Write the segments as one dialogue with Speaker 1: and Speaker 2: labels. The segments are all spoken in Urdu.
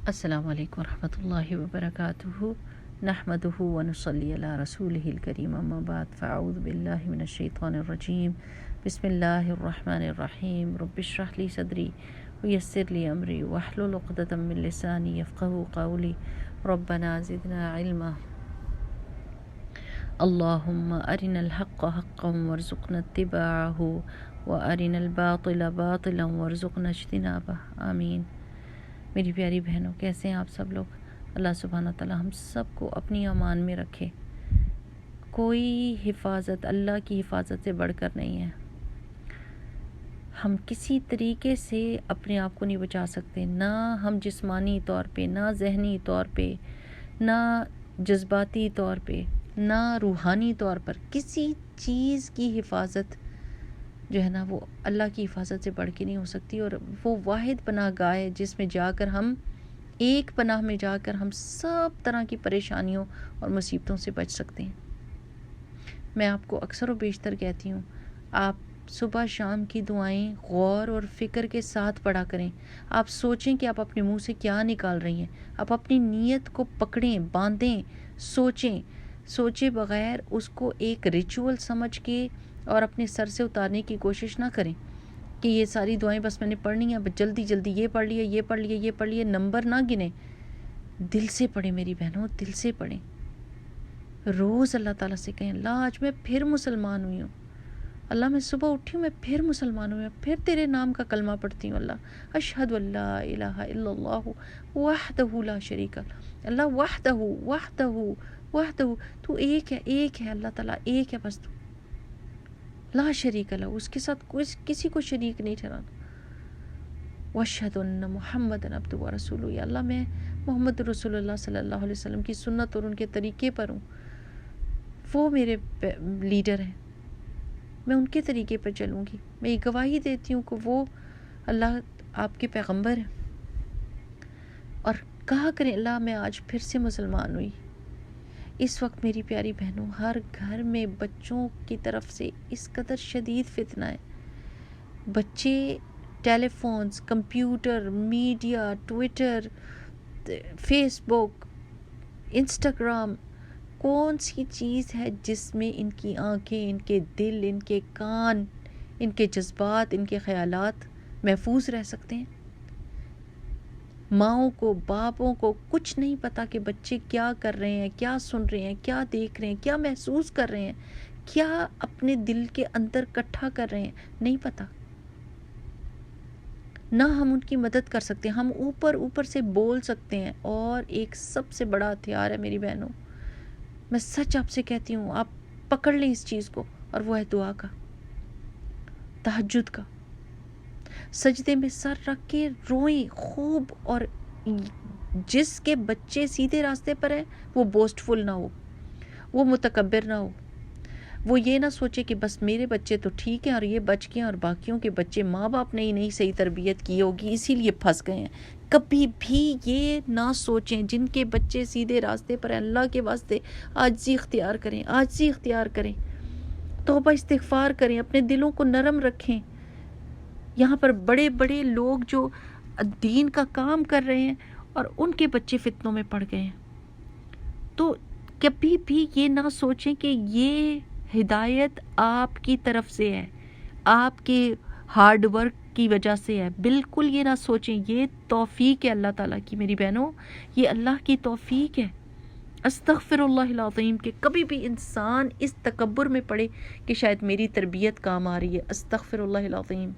Speaker 1: السلام علیکم ورحمۃ اللہ وبرکاتہ نحمدہ ونصلی علی رسولہ الکریم اما بعد فاعوذ باللہ من الشیطان الرجیم بسم اللہ الرحمن الرحیم رب اشرح لی صدری ویسر لی امری واحلل عقدۃ من لسانی یفقہوا قولی ربنا زدنا علما اللہم ارنا الحق حقا وارزقنا اتباعہ وارنا الباطل باطلا وارزقنا اجتنابہ آمین۔ میری پیاری بہنوں، کیسے ہیں آپ سب لوگ؟ اللہ سبحانہ تعالی ہم سب کو اپنی امان میں رکھے۔ کوئی حفاظت اللہ کی حفاظت سے بڑھ کر نہیں ہے۔ ہم کسی طریقے سے اپنے آپ کو نہیں بچا سکتے، نہ ہم جسمانی طور پہ، نہ ذہنی طور پہ، نہ جذباتی طور پہ، نہ روحانی طور پر۔ کسی چیز کی حفاظت جو ہے نا وہ اللہ کی حفاظت سے بڑھ کے نہیں ہو سکتی، اور وہ واحد پناہ گاہ ہے جس میں جا کر ہم ایک پناہ میں جا کر ہم سب طرح کی پریشانیوں اور مصیبتوں سے بچ سکتے ہیں۔ میں آپ کو اکثر و بیشتر کہتی ہوں، آپ صبح شام کی دعائیں غور اور فکر کے ساتھ پڑھا کریں۔ آپ سوچیں کہ آپ اپنے منہ سے کیا نکال رہی ہیں، آپ اپنی نیت کو پکڑیں، باندھیں، سوچے بغیر اس کو ایک ریچول سمجھ کے اور اپنے سر سے اتارنے کی کوشش نہ کریں کہ یہ ساری دعائیں بس میں نے پڑھنی ہیں، بس جلدی جلدی یہ پڑھ لیا، یہ پڑھ لیا، یہ پڑھ لیا۔ نمبر نہ گنیں، دل سے پڑھیں میری بہنوں، دل سے پڑھیں۔ روز اللہ تعالیٰ سے کہیں، اللہ آج میں پھر مسلمان ہوئی ہوں، اللہ میں صبح اٹھی ہوں، میں پھر مسلمان ہوئی ہوں، پھر تیرے نام کا کلمہ پڑھتی ہوں، اللہ اشہد ان لا الہ الا اللہ وحدہ لا شریک لہ، اللہ وحدہ وحدہ وحدہ، تو ایک ہے اللہ تعالیٰ ایک ہے، بس تو لا شریک لہ، اس کے ساتھ کسی کو شریک نہیں ٹھہرانا۔ واشہد ان محمد عبدہ ورسولہ، یا اللہ میں محمد رسول اللہ صلی اللہ علیہ وسلم کی سنت اور ان کے طریقے پر ہوں، وہ میرے لیڈر ہیں، میں ان کے طریقے پر چلوں گی۔ میں یہ گواہی دیتی ہوں کہ وہ اللہ آپ کے پیغمبر ہیں، اور کہا کریں اللہ میں آج پھر سے مسلمان ہوئی۔ اس وقت میری پیاری بہنوں، ہر گھر میں بچوں کی طرف سے اس قدر شدید فتنہ ہے۔ بچے telephones, computer, media, Twitter, Facebook, Instagram, کون سی چیز ہے جس میں ان کی آنکھیں، ان کے دل، ان کے کان، ان کے جذبات، ان کے خیالات محفوظ رہ سکتے ہیں؟ ماؤں کو، باپوں کو کچھ نہیں پتا کہ بچے کیا کر رہے ہیں، کیا سن رہے ہیں، کیا دیکھ رہے ہیں، کیا محسوس کر رہے ہیں، کیا اپنے دل کے اندر اکٹھا کر رہے ہیں، نہیں پتا۔ نہ ہم ان کی مدد کر سکتے ہیں، ہم اوپر سے بول سکتے ہیں، اور ایک سب سے بڑا ہتھیار ہے میری بہنوں، میں سچ آپ سے کہتی ہوں، آپ پکڑ لیں اس چیز کو، اور وہ ہے دعا کا، تہجد کا۔ سجدے میں سر رکھ کے روئیں خوب، اور جس کے بچے سیدھے راستے پر ہیں وہ بوسٹ فل نہ ہو، وہ متکبر نہ ہو، وہ یہ نہ سوچے کہ بس میرے بچے تو ٹھیک ہیں اور یہ بچ گئے ہیں، اور باقیوں کے بچے ماں باپ نے ہی نہیں صحیح تربیت کی ہوگی اسی لیے پھنس گئے ہیں۔ کبھی بھی یہ نہ سوچیں۔ جن کے بچے سیدھے راستے پر ہیں، اللہ کے واسطے عاجزی اختیار کریں، عاجزی اختیار کریں، توبہ استغفار کریں، اپنے دلوں کو نرم رکھیں۔ یہاں پر بڑے بڑے لوگ جو دین کا کام کر رہے ہیں اور ان کے بچے فتنوں میں پڑ گئے ہیں، تو کبھی بھی یہ نہ سوچیں کہ یہ ہدایت آپ کی طرف سے ہے، آپ کے ہارڈ ورک کی وجہ سے ہے۔ بالکل یہ نہ سوچیں، یہ توفیق ہے اللہ تعالیٰ کی میری بہنوں، یہ اللہ کی توفیق ہے۔ استغفر اللہ العظیم کہ کبھی بھی انسان اس تکبر میں پڑے کہ شاید میری تربیت کام آ رہی ہے، استغفر اللہ العظیم،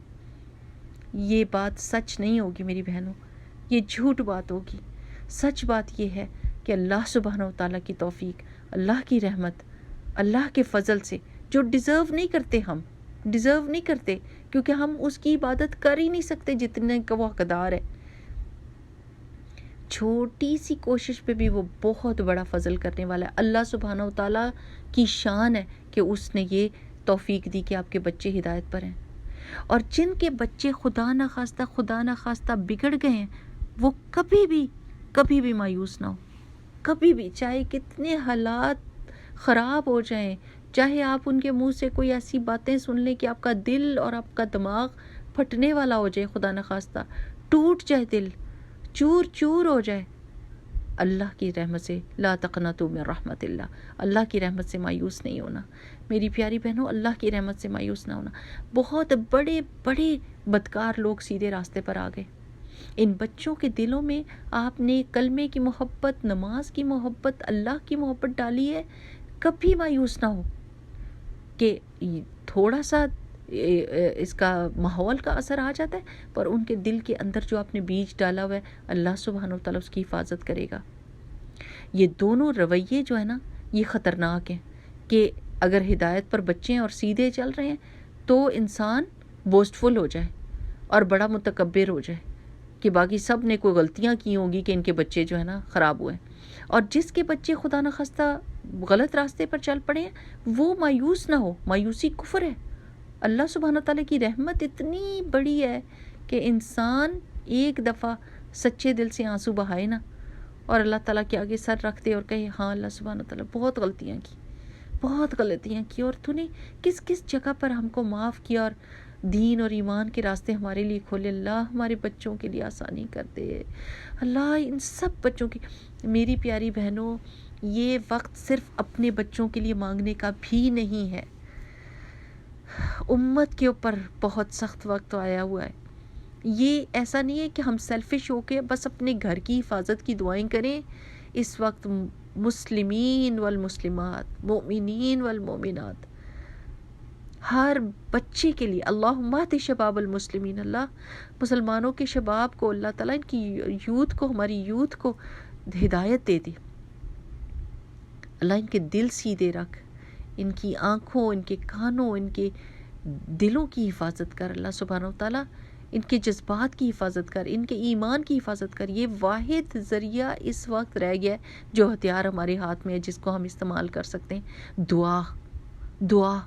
Speaker 1: یہ بات سچ نہیں ہوگی میری بہنوں، یہ جھوٹ بات ہوگی۔ سچ بات یہ ہے کہ اللہ سبحانہ و تعالیٰ کی توفیق، اللہ کی رحمت، اللہ کے فضل سے، جو ڈیزرو نہیں کرتے، ہم ڈیزرو نہیں کرتے، کیونکہ ہم اس کی عبادت کر ہی نہیں سکتے جتنے کا وہ حقدار ہے۔ چھوٹی سی کوشش پہ بھی وہ بہت بڑا فضل کرنے والا ہے۔ اللہ سبحانہ و تعالیٰ کی شان ہے کہ اس نے یہ توفیق دی کہ آپ کے بچے ہدایت پر ہیں، اور جن کے بچے خدا نخواستہ بگڑ گئے ہیں، وہ کبھی بھی مایوس نہ ہو، کبھی بھی، چاہے کتنے حالات خراب ہو جائیں، چاہے آپ ان کے منہ سے کوئی ایسی باتیں سن لیں کہ آپ کا دل اور آپ کا دماغ پھٹنے والا ہو جائے، خدا نخواستہ ٹوٹ جائے دل، چور چور ہو جائے، اللہ کی رحمت سے لا تقنطوا من رحمت اللہ، اللہ کی رحمت سے مایوس نہیں ہونا میری پیاری بہنوں، اللہ کی رحمت سے مایوس نہ ہونا۔ بہت بڑے بڑے بدکار لوگ سیدھے راستے پر آ گئے۔ ان بچوں کے دلوں میں آپ نے کلمے کی محبت، نماز کی محبت، اللہ کی محبت ڈالی ہے، کبھی مایوس نہ ہو کہ تھوڑا سا اس کا ماحول کا اثر آ جاتا ہے، پر ان کے دل کے اندر جو آپ نے بیج ڈالا ہوا ہے اللہ سبحانہ و تعالیٰ اس کی حفاظت کرے گا۔ یہ دونوں رویے جو ہے نا یہ خطرناک ہیں کہ اگر ہدایت پر بچے ہیں اور سیدھے چل رہے ہیں تو انسان بوسٹفل ہو جائے اور بڑا متکبر ہو جائے کہ باقی سب نے کوئی غلطیاں کی ہوں گی کہ ان کے بچے جو ہے نا خراب ہوئے ہیں، اور جس کے بچے خدا نخواستہ غلط راستے پر چل پڑے ہیں وہ مایوس نہ ہو۔ مایوسی کفر ہے۔ اللہ سبحانہ تعالیٰ کی رحمت اتنی بڑی ہے کہ انسان ایک دفعہ سچے دل سے آنسو بہائے نا اور اللہ تعالیٰ کے آگے سر رکھ دے اور کہے ہاں اللہ سبحانہ تعالیٰ بہت غلطیاں کی، بہت غلطیاں کی، اور تو نے کس کس جگہ پر ہم کو معاف کیا اور دین اور ایمان کے راستے ہمارے لیے کھولے۔ اللہ ہمارے بچوں کے لیے آسانی کر دے، اللہ ان سب بچوں کی۔ میری پیاری بہنوں، یہ وقت صرف اپنے بچوں کے لیے مانگنے کا بھی نہیں ہے، امت کے اوپر بہت سخت وقت آیا ہوا ہے۔ یہ ایسا نہیں ہے کہ ہم سیلفش ہو کے بس اپنے گھر کی حفاظت کی دعائیں کریں۔ اس وقت مسلمین والمسلمات، مومنین والمومنات، ہر بچے کے لیے اللہم اہد شباب المسلمین، اللہ مسلمانوں کے شباب کو، اللہ تعالیٰ ان کی یوتھ کو، ہماری یوتھ کو ہدایت دے دے۔ اللہ ان کے دل سیدھے رکھ، ان کی آنکھوں، ان کے کانوں، ان کے دلوں کی حفاظت کر اللہ سبحانہ وتعالیٰ، ان کے جذبات کی حفاظت کر، ان کے ایمان کی حفاظت کر۔ یہ واحد ذریعہ اس وقت رہ گیا ہے جو ہتھیار ہمارے ہاتھ میں ہے جس کو ہم استعمال کر سکتے ہیں، دعا۔ دعا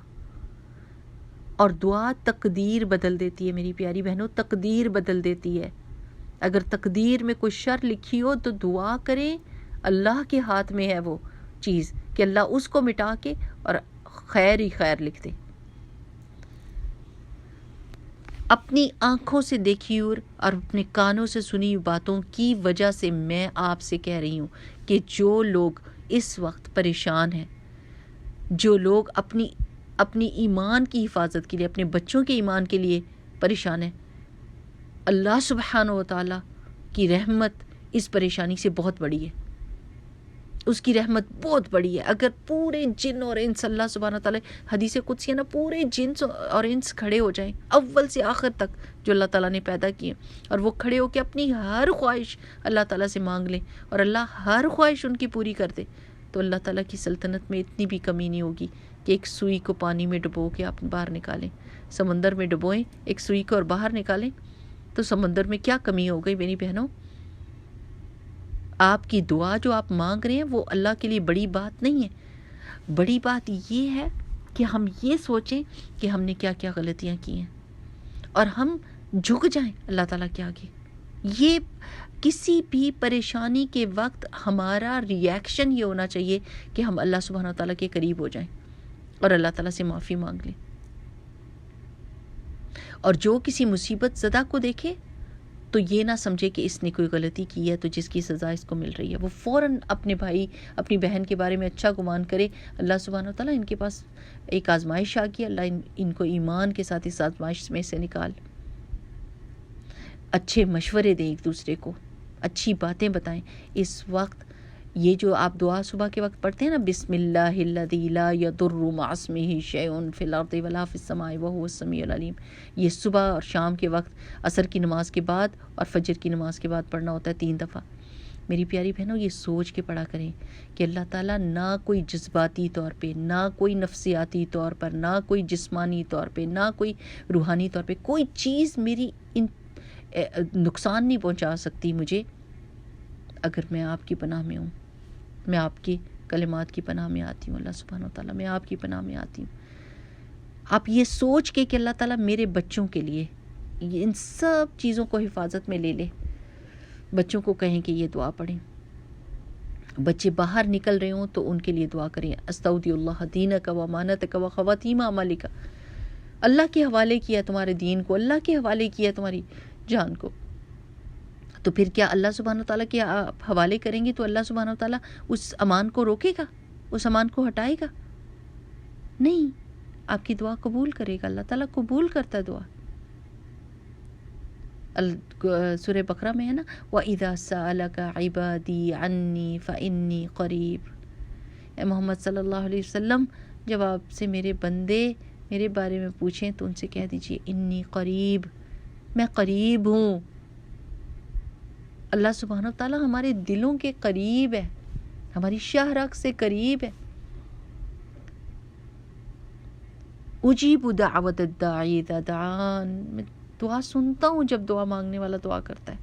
Speaker 1: اور دعا تقدیر بدل دیتی ہے میری پیاری بہنوں، تقدیر بدل دیتی ہے۔ اگر تقدیر میں کوئی شر لکھی ہو تو دعا کریں، اللہ کے ہاتھ میں ہے وہ چیز کہ اللہ اس کو مٹا کے اور خیر ہی خیر لکھ دے۔ اپنی آنکھوں سے دیکھی اور اپنے کانوں سے سنی باتوں کی وجہ سے میں آپ سے کہہ رہی ہوں کہ جو لوگ اس وقت پریشان ہیں، جو لوگ اپنی ایمان کی حفاظت کے لیے، اپنے بچوں کے ایمان کے لیے پریشان ہیں، اللہ سبحانہ و تعالیٰ کی رحمت اس پریشانی سے بہت بڑی ہے، اس کی رحمت بہت بڑی ہے۔ اگر پورے جن اور انس، اللہ سبحانہ تعالیٰ حدیث قدسی ہے نا، پورے جنس اور انس کھڑے ہو جائیں اول سے آخر تک جو اللہ تعالیٰ نے پیدا کیے، اور وہ کھڑے ہو کے اپنی ہر خواہش اللہ تعالیٰ سے مانگ لیں اور اللہ ہر خواہش ان کی پوری کر دے، تو اللہ تعالیٰ کی سلطنت میں اتنی بھی کمی نہیں ہوگی کہ ایک سوئی کو پانی میں ڈبو کے آپ باہر نکالیں، سمندر میں ڈبوئیں ایک سوئی کو اور باہر نکالیں تو سمندر میں کیا کمی ہو گئی میری بہنوں؟ آپ کی دعا جو آپ مانگ رہے ہیں وہ اللہ کے لیے بڑی بات نہیں ہے۔ بڑی بات یہ ہے کہ ہم یہ سوچیں کہ ہم نے کیا کیا غلطیاں کی ہیں اور ہم جھک جائیں اللہ تعالیٰ کے آگے۔ یہ کسی بھی پریشانی کے وقت ہمارا ریاکشن یہ ہونا چاہیے کہ ہم اللہ سبحانہ تعالیٰ کے قریب ہو جائیں اور اللہ تعالیٰ سے معافی مانگ لیں۔ اور جو کسی مصیبت زدہ کو دیکھے تو یہ نہ سمجھے کہ اس نے کوئی غلطی کی ہے تو جس کی سزا اس کو مل رہی ہے، وہ فوراً اپنے بھائی اپنی بہن کے بارے میں اچھا گمان کرے۔ اللہ سبحانہ وتعالیٰ ان کے پاس ایک آزمائش آ گئی، اللہ ان کو ایمان کے ساتھ اس آزمائش میں سے نکال۔ اچھے مشورے دیں ایک دوسرے کو، اچھی باتیں بتائیں۔ اس وقت یہ جو آپ دعا صبح کے وقت پڑھتے ہیں نا، بسم اللہ الذی لا یضر مع اسمہ شیء فی الارض ولا فی السماء وہو السمیع العلیم، یہ صبح اور شام کے وقت عصر کی نماز کے بعد اور فجر کی نماز کے بعد پڑھنا ہوتا ہے 3 دفعہ۔ میری پیاری بہنوں، یہ سوچ کے پڑھا کریں کہ اللہ تعالیٰ نہ کوئی جذباتی طور پہ، نہ کوئی نفسیاتی طور پر، نہ کوئی جسمانی طور پہ، نہ کوئی روحانی طور پہ کوئی چیز میری نقصان نہیں پہنچا سکتی مجھے اگر میں آپ کی پناہ میں ہوں، میں آپ کی کلمات کی پناہ میں آتی ہوں۔ اللہ سبحانہ وتعالیٰ میں آپ کی پناہ میں آتی ہوں۔ آپ یہ سوچ کے کہ اللہ تعالیٰ میرے بچوں کے لیے ان سب چیزوں کو حفاظت میں لے لے، بچوں کو کہیں کہ یہ دعا پڑھیں، بچے باہر نکل رہے ہوں تو ان کے لیے دعا کریں، استودع اللہ دینک و امانتک و خواتیم اعمالک، اللہ کے حوالے کیا تمہارے دین کو، اللہ کے حوالے کیا تمہاری جان کو، تو پھر کیا اللہ سبحانہ وتعالیٰ کے آپ حوالے کریں گے تو اللہ سبحانہ وتعالیٰ اس امان کو روکے گا، اس امان کو ہٹائے گا؟ نہیں، آپ کی دعا قبول کرے گا، اللہ تعالیٰ قبول کرتا ہے دعا۔ سورہ بقرہ میں ہے نا، وَإِذَا سَأَلَكَ عِبَادِي عَنِّي فَإِنِّي قَرِيب۔ اے محمد صلی اللہ علیہ وسلم، جب آپ سے میرے بندے میرے بارے میں پوچھیں تو ان سے کہہ دیجئے انی قریب، میں قریب ہوں۔ اللہ سبحانہ وتعالیٰ ہمارے دلوں کے قریب ہے، ہماری شاہ رگ سے قریب ہے۔ اجیب دعوت الداعی اذا دعان، میں دعا سنتا ہوں جب دعا مانگنے والا دعا کرتا ہے،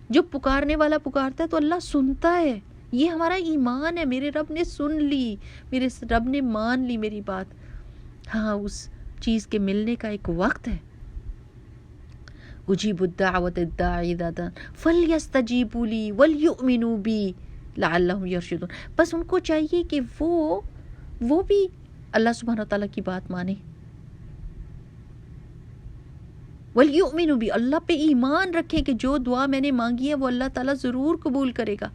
Speaker 1: جب پکارنے والا پکارتا ہے تو اللہ سنتا ہے۔ یہ ہمارا ایمان ہے، میرے رب نے سن لی، میرے رب نے مان لی میری بات۔ ہاں، اس چیز کے ملنے کا ایک وقت ہے۔ اجیب الدعوت الداعی اذا دعان فلیستجیبوا لی ولیؤمنوا بی لعلہم یرشدون۔ بس ان کو چاہیے کہ وہ بھی اللہ سبحانہ تعالیٰ کی بات مانے، ولیؤمنوا بی، اللہ پہ ایمان رکھیں کہ جو دعا میں نے مانگی ہے وہ اللہ تعالیٰ ضرور قبول کرے گا۔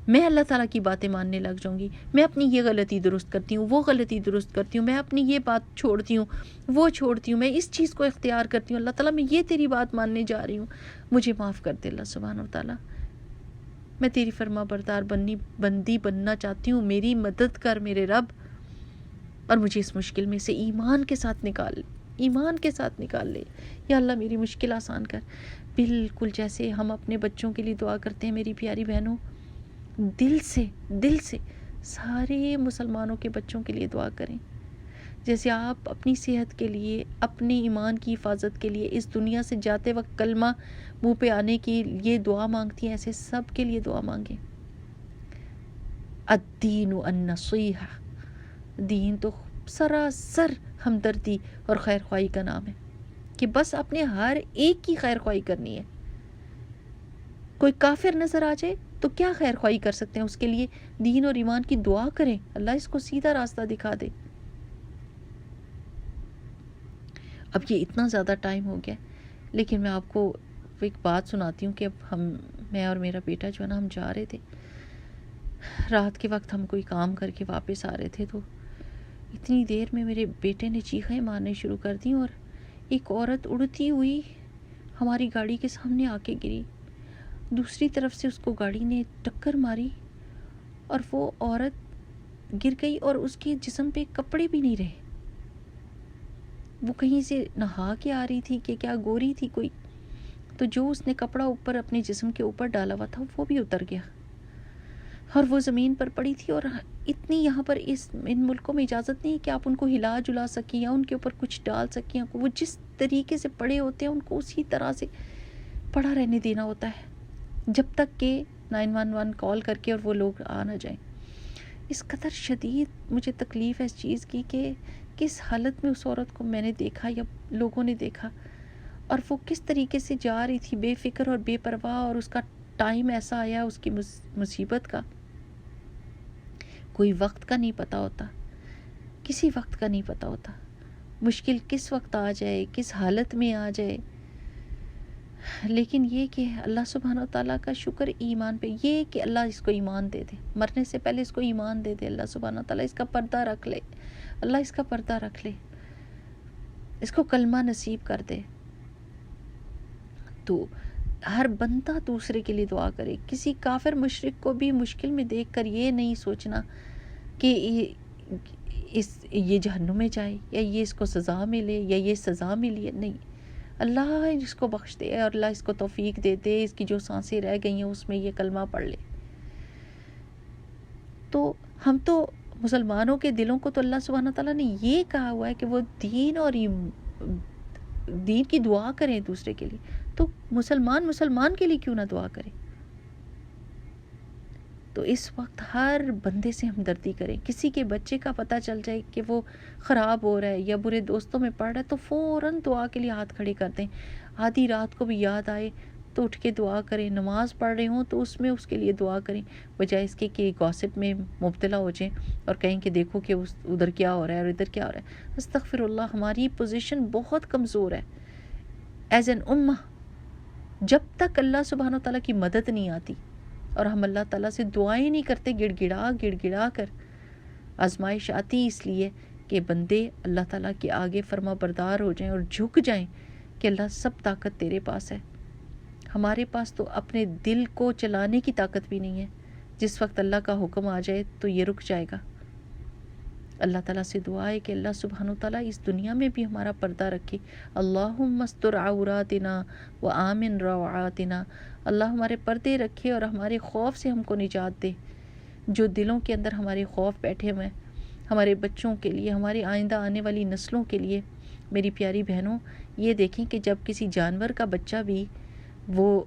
Speaker 1: میں اللہ تعالیٰ کی باتیں ماننے لگ جاؤں گی، میں اپنی یہ غلطی درست کرتی ہوں، وہ غلطی درست کرتی ہوں، میں اپنی یہ بات چھوڑتی ہوں، وہ چھوڑتی ہوں، میں اس چیز کو اختیار کرتی ہوں، اللہ تعالیٰ میں یہ تیری بات ماننے جا رہی ہوں، مجھے معاف کر دے اللہ سبحانہ و تعالیٰ، میں تیری فرما بردار بندی بننا چاہتی ہوں، میری مدد کر میرے رب، اور مجھے اس مشکل میں سے ایمان کے ساتھ نکال لے، ایمان کے ساتھ نکال لے، یا اللہ میری مشکل آسان کر۔ بالکل جیسے ہم اپنے بچوں کے لیے دعا کرتے ہیں، میری پیاری بہنوں، دل سے سارے مسلمانوں کے بچوں کے لیے دعا کریں۔ جیسے آپ اپنی صحت کے لیے، اپنی ایمان کی حفاظت کے لیے، اس دنیا سے جاتے وقت کلمہ منہ پہ آنے کی یہ دعا مانگتی ہیں، ایسے سب کے لیے دعا مانگیں۔ الدین النصیحہ، دین تو سراسر ہمدردی اور خیر خواہی کا نام ہے، کہ بس اپنے ہر ایک کی خیر خواہی کرنی ہے۔ کوئی کافر نظر آ جائے تو کیا خیر خواہی کر سکتے ہیں؟ اس کے لیے دین اور ایمان کی دعا کریں، اللہ اس کو سیدھا راستہ دکھا دے۔ اب یہ اتنا زیادہ ٹائم ہو گیا، لیکن میں آپ کو ایک بات سناتی ہوں کہ اب میں اور میرا بیٹا جو ہے نا، ہم جا رہے تھے رات کے وقت، ہم کوئی کام کر کے واپس آ رہے تھے، تو اتنی دیر میں میرے بیٹے نے چیخیں مارنے شروع کر دی، اور ایک عورت اڑتی ہوئی ہماری گاڑی کے سامنے آ کے گری، دوسری طرف سے اس کو گاڑی نے ٹکر ماری، اور وہ عورت گر گئی، اور اس کے جسم پہ کپڑے بھی نہیں رہے۔ وہ کہیں سے نہا کے آ رہی تھی کہ کیا گوری تھی کوئی، تو جو اس نے کپڑا اوپر اپنے جسم کے اوپر ڈالا ہوا تھا وہ بھی اتر گیا، اور وہ زمین پر پڑی تھی۔ اور اتنی یہاں پر ان ملکوں میں اجازت نہیں ہے کہ آپ ان کو ہلا جلا سکیں یا ان کے اوپر کچھ ڈال سکیں، وہ جس طریقے سے پڑے ہوتے ہیں ان کو اسی طرح سے پڑا رہنے دینا ہوتا ہے، جب تک کہ 911 کال کر کے اور وہ لوگ آ نہ جائیں۔ اس قدر شدید مجھے تکلیف ہے اس چیز کی کہ کس حالت میں اس عورت کو میں نے دیکھا یا لوگوں نے دیکھا، اور وہ کس طریقے سے جا رہی تھی بے فکر اور بے پرواہ، اور اس کا ٹائم ایسا آیا اس کی مصیبت کا، کوئی وقت کا نہیں پتہ ہوتا، کسی وقت کا نہیں پتہ ہوتا، مشکل کس وقت آ جائے، کس حالت میں آ جائے۔ لیکن یہ کہ اللہ سبحانہ و تعالیٰ کا شکر ایمان پہ، یہ کہ اللہ اس کو ایمان دے دے، مرنے سے پہلے اس کو ایمان دے دے، اللہ سبحانہ و تعالیٰ اس کا پردہ رکھ لے، اللہ اس کا پردہ رکھ لے، اس کو کلمہ نصیب کر دے۔ تو ہر بندہ دوسرے کے لیے دعا کرے، کسی کافر مشرک کو بھی مشکل میں دیکھ کر یہ نہیں سوچنا کہ یہ جہنم میں جائے، یا یہ اس کو سزا ملے، یا یہ سزا ملی ہے، نہیں، اللہ اس کو بخش دے، اور اللہ اس کو توفیق دے دے، اس کی جو سانسیں رہ گئی ہیں اس میں یہ کلمہ پڑھ لے۔ تو ہم تو مسلمانوں کے دلوں کو تو اللہ سبحانہ تعالیٰ نے یہ کہا ہوا ہے کہ وہ دین اور دین کی دعا کریں دوسرے کے لیے، تو مسلمان کے لیے کیوں نہ دعا کرے؟ تو اس وقت ہر بندے سے ہمدردی کریں، کسی کے بچے کا پتہ چل جائے کہ وہ خراب ہو رہا ہے یا برے دوستوں میں پڑ رہا ہے تو فوراً دعا کے لیے ہاتھ کھڑے کر دیں، آدھی رات کو بھی یاد آئے تو اٹھ کے دعا کریں، نماز پڑھ رہے ہوں تو اس میں اس کے لیے دعا کریں، بجائے اس کے کہ گوسپ میں مبتلا ہو جائیں اور کہیں کہ دیکھو کہ ادھر کیا ہو رہا ہے اور ادھر کیا ہو رہا ہے۔ استغفر اللہ، ہماری پوزیشن بہت کمزور ہے ایز این امہ، جب تک اللہ سبحانہ تعالیٰ کی مدد نہیں آتی اور ہم اللہ تعالیٰ سے دعائیں نہیں کرتے گڑ گڑا کر. آزمائش آتی اس لیے کہ بندے اللہ تعالیٰ کے آگے فرما بردار ہو جائیں اور جھک جائیں کہ اللہ سب طاقت تیرے پاس ہے. ہمارے پاس تو اپنے دل کو چلانے کی طاقت بھی نہیں ہے. جس وقت اللہ کا حکم آ جائے تو یہ رک جائے گا. اللہ تعالیٰ سے دعا ہے کہ اللہ سبحانہ تعالیٰ اس دنیا میں بھی ہمارا پردہ رکھے. اللہم استر عوراتنا و آمن روعاتنا. اللہ ہمارے پردے رکھے اور ہمارے خوف سے ہم کو نجات دے. جو دلوں کے اندر ہمارے خوف بیٹھے ہوئے ہیں ہمارے بچوں کے لیے، ہماری آئندہ آنے والی نسلوں کے لیے. میری پیاری بہنوں، یہ دیکھیں کہ جب کسی جانور کا بچہ بھی وہ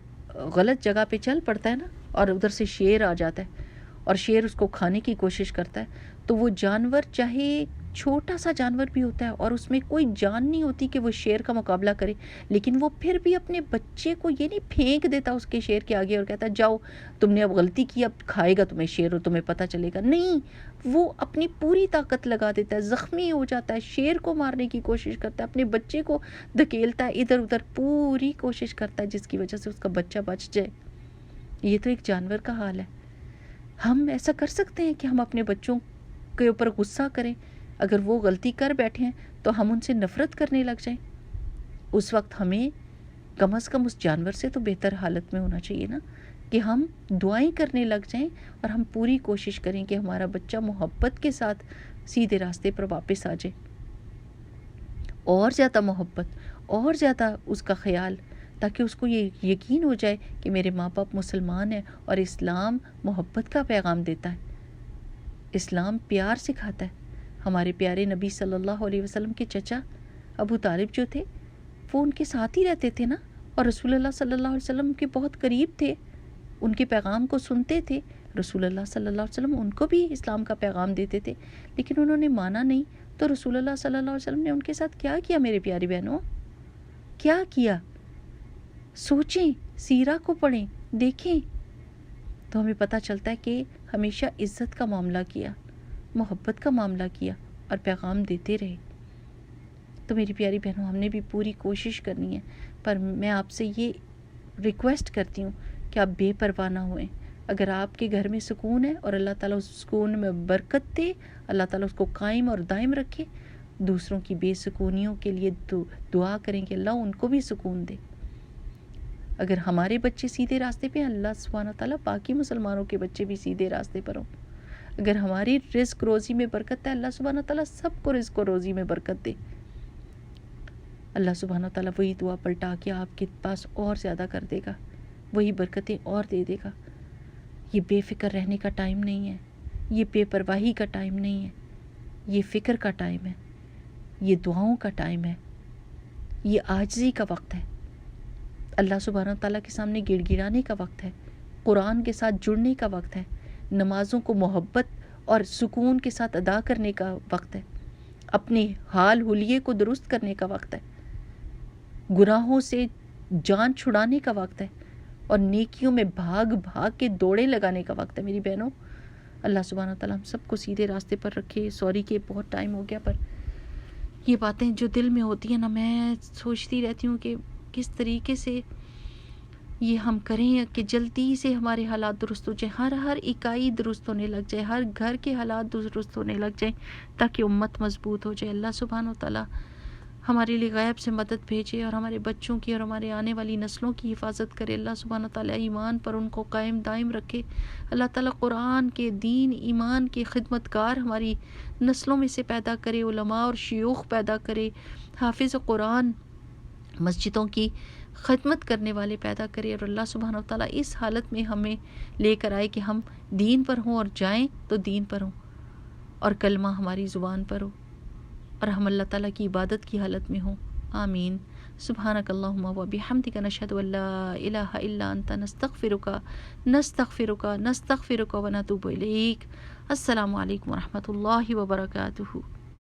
Speaker 1: غلط جگہ پہ چل پڑتا ہے نا اور ادھر سے شیر آ جاتا ہے اور شیر اس کو کھانے کی کوشش کرتا ہے، تو وہ جانور چاہے چھوٹا سا جانور بھی ہوتا ہے اور اس میں کوئی جان نہیں ہوتی کہ وہ شیر کا مقابلہ کرے، لیکن وہ پھر بھی اپنے بچے کو یہ نہیں پھینک دیتا اس کے شیر کے آگے اور کہتا جاؤ تم نے اب غلطی کی، اب کھائے گا تمہیں شیر اور تمہیں پتہ چلے گا. نہیں، وہ اپنی پوری طاقت لگا دیتا ہے، زخمی ہو جاتا ہے، شیر کو مارنے کی کوشش کرتا ہے، اپنے بچے کو دھکیلتا ہے ادھر ادھر، پوری کوشش کرتا ہے جس کی وجہ سے اس کا بچہ بچ جائے. یہ تو ایک جانور کا حال ہے. ہم ایسا کر سکتے ہیں کہ ہم اپنے بچوں کے اوپر غصہ کریں؟ اگر وہ غلطی کر بیٹھے ہیں تو ہم ان سے نفرت کرنے لگ جائیں. اس وقت ہمیں کم از کم اس جانور سے تو بہتر حالت میں ہونا چاہیے نا، کہ ہم دعائیں کرنے لگ جائیں اور ہم پوری کوشش کریں کہ ہمارا بچہ محبت کے ساتھ سیدھے راستے پر واپس آ جائے. اور زیادہ محبت، اور زیادہ اس کا خیال، تاکہ اس کو یہ یقین ہو جائے کہ میرے ماں باپ مسلمان ہیں اور اسلام محبت کا پیغام دیتا ہے، اسلام پیار سکھاتا ہے. ہمارے پیارے نبی صلی اللہ علیہ وسلم کے چچا ابو طالب جو تھے وہ ان کے ساتھ ہی رہتے تھے نا، اور رسول اللہ صلی اللہ علیہ وسلم کے بہت قریب تھے، ان کے پیغام کو سنتے تھے. رسول اللہ صلی اللہ علیہ وسلم ان کو بھی اسلام کا پیغام دیتے تھے، لیکن انہوں نے مانا نہیں. تو رسول اللہ صلی اللہ علیہ وسلم نے ان کے ساتھ کیا کیا میرے پیاری بہنوں؟ کیا کیا؟ سوچیں، سیرہ کو پڑھیں، دیکھیں تو ہمیں پتہ چلتا ہے کہ ہمیشہ عزت کا معاملہ کیا، محبت کا معاملہ کیا اور پیغام دیتے رہے. تو میری پیاری بہنوں، ہم نے بھی پوری کوشش کرنی ہے، پر میں آپ سے یہ ریکویسٹ کرتی ہوں کہ آپ بے پرواہ نہ ہوئیں. اگر آپ کے گھر میں سکون ہے اور اللہ تعالیٰ اس سکون میں برکت دے، اللہ تعالیٰ اس کو قائم اور دائم رکھے، دوسروں کی بے سکونیوں کے لیے دعا کریں کہ اللہ ان کو بھی سکون دے. اگر ہمارے بچے سیدھے راستے پہ ہیں، اللہ سبحانہ تعالیٰ باقی مسلمانوں کے بچے بھی سیدھے راستے پر ہوں. اگر ہماری رزق روزی میں برکت ہے، اللہ سبحانہ تعالیٰ سب کو رزق و روزی میں برکت دے. اللہ سبحانہ تعالیٰ وہی دعا پلٹا کے آپ کے پاس اور زیادہ کر دے گا، وہی برکتیں اور دے دے گا. یہ بے فکر رہنے کا ٹائم نہیں ہے، یہ بے پرواہی کا ٹائم نہیں ہے، یہ فکر کا ٹائم ہے، یہ دعاؤں کا ٹائم ہے، یہ عاجزی کا وقت ہے، اللہ سبحانہ تعالیٰ کے سامنے گڑ گڑانے کا وقت ہے، قرآن کے ساتھ جڑنے کا وقت ہے، نمازوں کو محبت اور سکون کے ساتھ ادا کرنے کا وقت ہے، اپنے حال حلیے کو درست کرنے کا وقت ہے، گناہوں سے جان چھڑانے کا وقت ہے اور نیکیوں میں بھاگ بھاگ کے دوڑے لگانے کا وقت ہے. میری بہنوں، اللہ سبحانہ تعالیٰ ہم سب کو سیدھے راستے پر رکھے. سوری کہ بہت ٹائم ہو گیا، پر یہ باتیں جو دل میں ہوتی ہیں نا، میں سوچتی رہتی ہوں کہ کس طریقے سے یہ ہم کریں کہ جلدی سے ہمارے حالات درست ہو جائیں، ہر اکائی درست ہونے لگ جائے، ہر گھر کے حالات درست ہونے لگ جائیں، تاکہ امت مضبوط ہو جائے. اللہ سبحانہ تعالیٰ ہمارے لیے غیب سے مدد بھیجے اور ہمارے بچوں کی اور ہمارے آنے والی نسلوں کی حفاظت کرے. اللہ سبحانہ تعالیٰ ایمان پر ان کو قائم دائم رکھے. اللہ تعالیٰ قرآن کے، دین ایمان کے خدمتگار ہماری نسلوں میں سے پیدا کرے، علماء اور شیوخ پیدا کرے، حافظ قرآن، مسجدوں کی خدمت کرنے والے پیدا کرے. اور اللہ سبحانہ تعالیٰ اس حالت میں ہمیں لے کر آئے کہ ہم دین پر ہوں، اور جائیں تو دین پر ہوں، اور کلمہ ہماری زبان پر ہو، اور ہم اللہ تعالیٰ کی عبادت کی حالت میں ہوں. آمین. سبحانک اللہم و بحمدک، نشہد ان لا الہ الا انت، نستغفرک و نتوب الیک. السلام علیکم و رحمۃ اللہ وبرکاتہ.